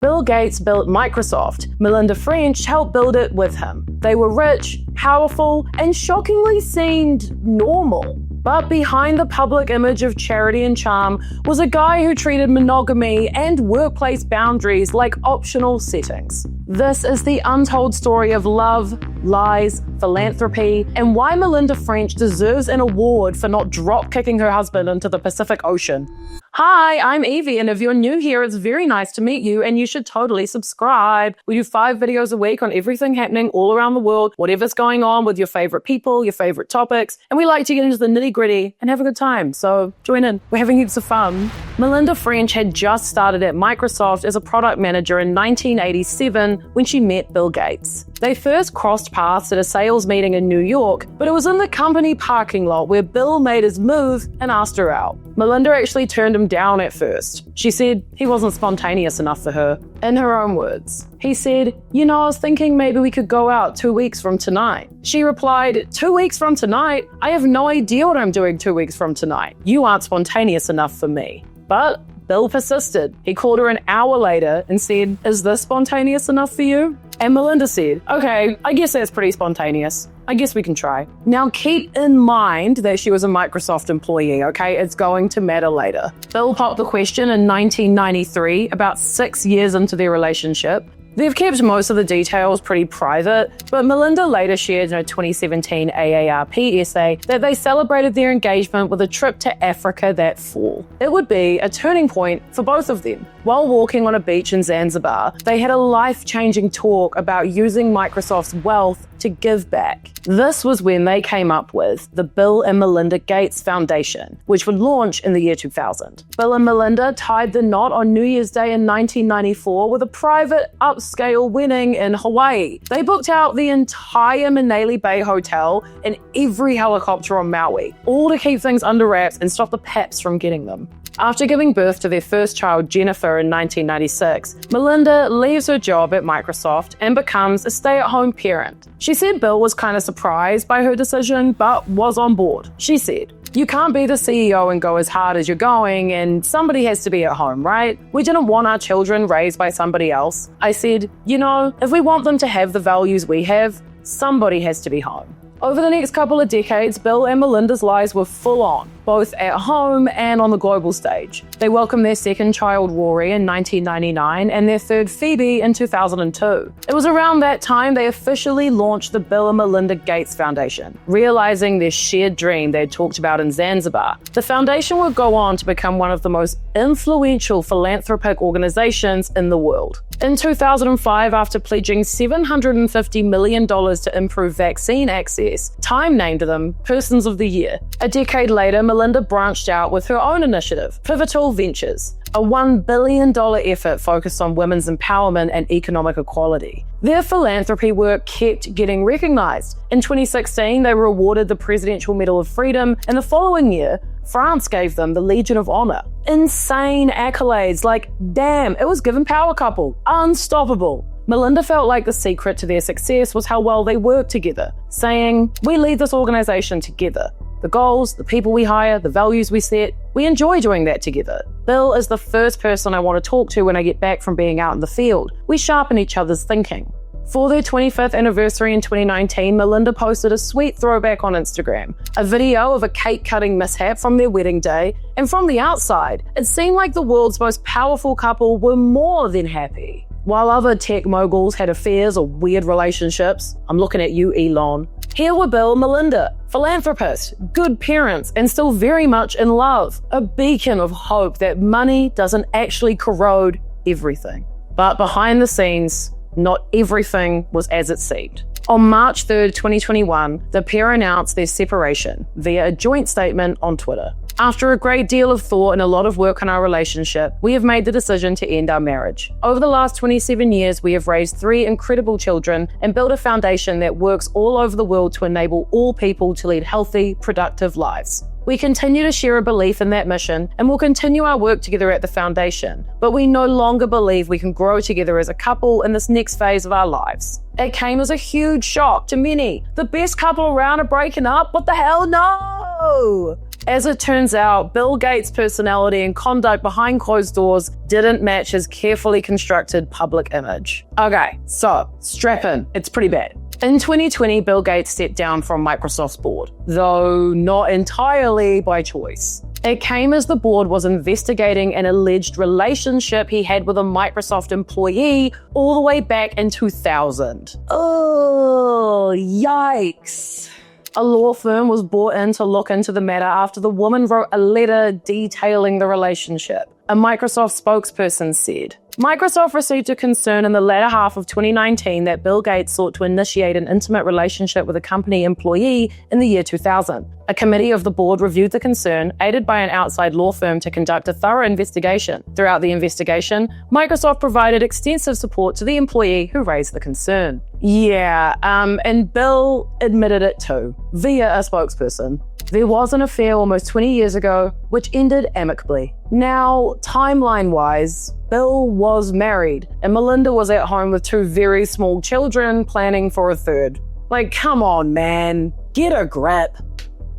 Bill Gates built Microsoft. Melinda French helped build it with him. They were rich, powerful, and shockingly seemed normal. But behind the public image of charity and charm was a guy who treated monogamy and workplace boundaries like optional settings. This is the untold story of love, lies, philanthropy, and why Melinda French deserves an award for not drop-kicking her husband into the Pacific Ocean. Hi, I'm Evie, and if you're new here, it's very nice to meet you, and you should totally subscribe. We do 5 videos a week on everything happening all around the world, whatever's going on with your favorite people, your favorite topics, and we like to get into the nitty-gritty and have a good time, so join in. We're having heaps of fun. Melinda French had just started at Microsoft as a product manager in 1987 when she met Bill Gates. They first crossed paths at a sales meeting in New York, but it was in the company parking lot where Bill made his move and asked her out. Melinda actually turned him down at first. She said he wasn't spontaneous enough for her. In her own words, he said, I was thinking maybe we could go out 2 weeks from tonight. She replied, 2 weeks from tonight? I have no idea what I'm doing 2 weeks from tonight. You aren't spontaneous enough for me. But Bill persisted. He called her an hour later and said, is this spontaneous enough for you? And Melinda said, okay, I guess that's pretty spontaneous. I guess we can try. Now keep in mind that she was a Microsoft employee, okay? It's going to matter later. Bill popped the question in 1993, about 6 years into their relationship. They've kept most of the details pretty private, but Melinda later shared in a 2017 AARP essay that they celebrated their engagement with a trip to Africa that fall. It would be a turning point for both of them. While walking on a beach in Zanzibar, they had a life-changing talk about using Microsoft's wealth to give back. This was when they came up with the Bill and Melinda Gates Foundation, which would launch in the year 2000. Bill and Melinda tied the knot on New Year's Day in 1994 with a private upscale wedding in Hawaii. They booked out the entire Manali Bay Hotel and every helicopter on Maui, all to keep things under wraps and stop the peps from getting them. After giving birth to their first child, Jennifer, in 1996, Melinda leaves her job at Microsoft and becomes a stay-at-home parent. She said Bill was kind of surprised by her decision, but was on board. She said, you can't be the CEO and go as hard as you're going, and somebody has to be at home, right? We didn't want our children raised by somebody else. I said, if we want them to have the values we have, somebody has to be home. Over the next couple of decades, Bill and Melinda's lives were full on, both at home and on the global stage. They welcomed their second child, Rory, in 1999 and their third, Phoebe, in 2002. It was around that time they officially launched the Bill and Melinda Gates Foundation, realizing their shared dream they had talked about in Zanzibar. The foundation would go on to become one of the most influential philanthropic organizations in the world. In 2005, after pledging $750 million to improve vaccine access, Time named them Persons of the Year. A decade later, Melinda branched out with her own initiative, Pivotal Ventures, a $1 billion effort focused on women's empowerment and economic equality. Their philanthropy work kept getting recognized. In 2016, they were awarded the Presidential Medal of Freedom, and the following year, France gave them the Legion of Honor. Insane accolades, like, damn, it was given power couple. Unstoppable. Melinda felt like the secret to their success was how well they worked together, saying, we lead this organization together. The goals, the people we hire, the values we set, we enjoy doing that together. Bill is the first person I want to talk to when I get back from being out in the field. We sharpen each other's thinking. For their 25th anniversary in 2019, Melinda posted a sweet throwback on Instagram, a video of a cake-cutting mishap from their wedding day, and from the outside, it seemed like the world's most powerful couple were more than happy. While other tech moguls had affairs or weird relationships, I'm looking at you, Elon, here were Bill and Melinda, philanthropists, good parents, and still very much in love, a beacon of hope that money doesn't actually corrode everything. But behind the scenes, not everything was as it seemed. On March 3rd, 2021, the pair announced their separation via a joint statement on Twitter. After a great deal of thought and a lot of work on our relationship, we have made the decision to end our marriage. Over the last 27 years, we have raised 3 incredible children and built a foundation that works all over the world to enable all people to lead healthy, productive lives. We continue to share a belief in that mission and will continue our work together at the foundation, but we no longer believe we can grow together as a couple in this next phase of our lives. It came as a huge shock to many. The best couple around are breaking up? What the hell? No! As it turns out, Bill Gates' personality and conduct behind closed doors didn't match his carefully constructed public image. Okay, so strap in, it's pretty bad. In 2020, Bill Gates stepped down from Microsoft's board, though not entirely by choice. It came as the board was investigating an alleged relationship he had with a Microsoft employee all the way back in 2000. Oh, yikes. A law firm was brought in to look into the matter after the woman wrote a letter detailing the relationship. A Microsoft spokesperson said, Microsoft received a concern in the latter half of 2019 that Bill Gates sought to initiate an intimate relationship with a company employee in the year 2000. A committee of the board reviewed the concern, aided by an outside law firm to conduct a thorough investigation. Throughout the investigation, Microsoft provided extensive support to the employee who raised the concern. Yeah, and Bill admitted it too, via a spokesperson. There was an affair almost 20 years ago, which ended amicably. Now, timeline-wise, Bill was married, and Melinda was at home with 2 very small children, planning for a third. Like, come on, man. Get a grip.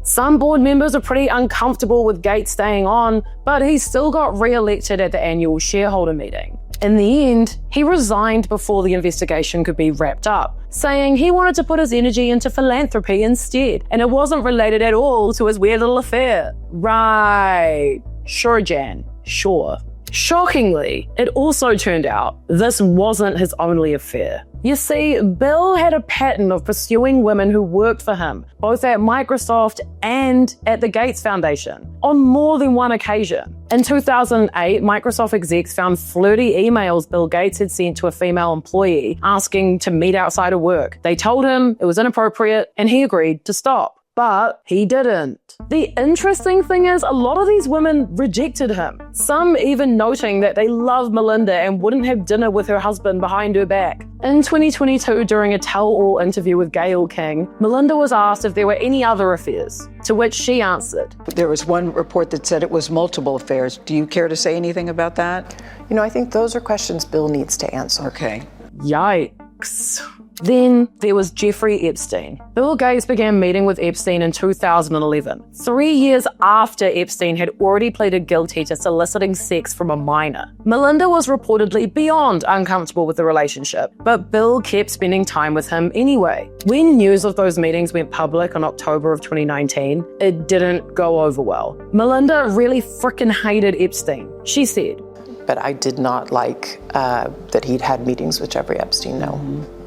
Some board members are pretty uncomfortable with Gates staying on, but he still got re-elected at the annual shareholder meeting. In the end, he resigned before the investigation could be wrapped up, saying he wanted to put his energy into philanthropy instead, and it wasn't related at all to his weird little affair. Right. Sure, Jan. Sure. Shockingly, it also turned out this wasn't his only affair. You see, Bill had a pattern of pursuing women who worked for him, both at Microsoft and at the Gates Foundation, on more than one occasion. In 2008, Microsoft execs found flirty emails Bill Gates had sent to a female employee asking to meet outside of work. They told him it was inappropriate, and he agreed to stop. But he didn't. The interesting thing is, a lot of these women rejected him, some even noting that they love Melinda and wouldn't have dinner with her husband behind her back. In 2022, during a tell-all interview with Gayle King, Melinda was asked if there were any other affairs, to which she answered. There was one report that said it was multiple affairs. Do you care to say anything about that? You know, I think those are questions Bill needs to answer. Okay. Yikes. Then there was Jeffrey Epstein. Bill Gates began meeting with Epstein in 2011, 3 years after Epstein had already pleaded guilty to soliciting sex from a minor. Melinda was reportedly beyond uncomfortable with the relationship, but Bill kept spending time with him anyway. When news of those meetings went public in October of 2019, it didn't go over well. Melinda really frickin' hated Epstein. She said, but I did not like that he'd had meetings with Jeffrey Epstein, no.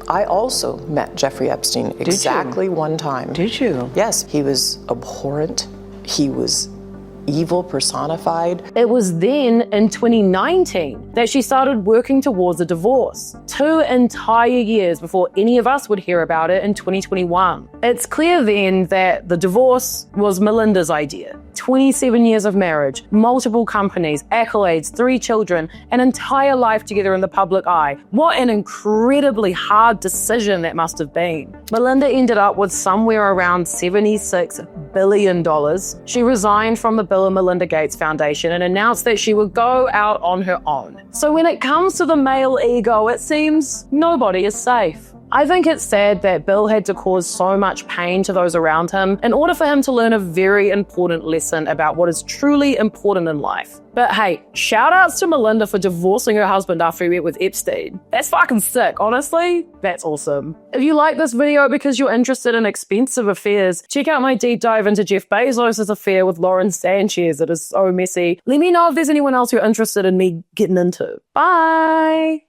I also met Jeffrey Epstein exactly one time. Did you? Yes, he was abhorrent. He was evil personified. It was then, in 2019, that she started working towards a divorce. 2 entire years before any of us would hear about it in 2021. It's clear then that the divorce was Melinda's idea. 27 years of marriage, multiple companies, accolades, 3 children, an entire life together in the public eye. What an incredibly hard decision that must have been. Melinda ended up with somewhere around $76 billion. She resigned from the Bill and Melinda Gates Foundation and announced that she would go out on her own. So when it comes to the male ego, it seems nobody is safe. I think it's sad that Bill had to cause so much pain to those around him in order for him to learn a very important lesson about what is truly important in life. But hey, shout outs to Melinda for divorcing her husband after he met with Epstein. That's fucking sick, honestly. That's awesome. If you like this video because you're interested in expensive affairs, check out my deep dive into Jeff Bezos' affair with Lauren Sanchez. It is so messy. Let me know if there's anyone else you're interested in me getting into. Bye!